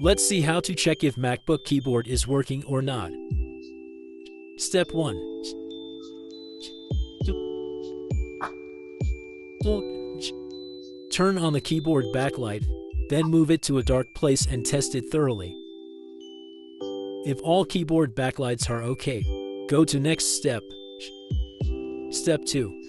Let's see how to check if MacBook keyboard is working or not. Step 1. Turn on the keyboard backlight, then move it to a dark place and test it thoroughly. If all keyboard backlights are okay, go to next step. Step 2.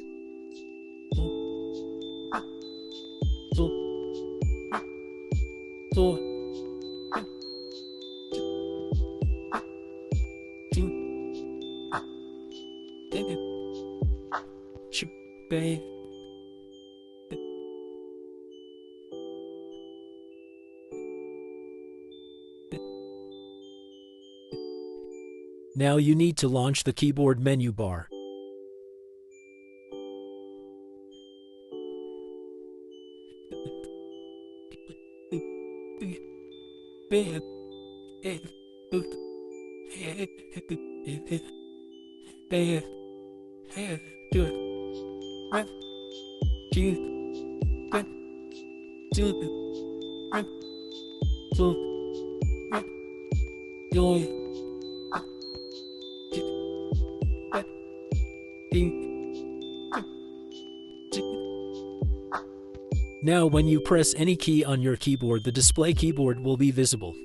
Now you need to launch the keyboard menu bar. Now when you press any key on your keyboard, the display keyboard will be visible.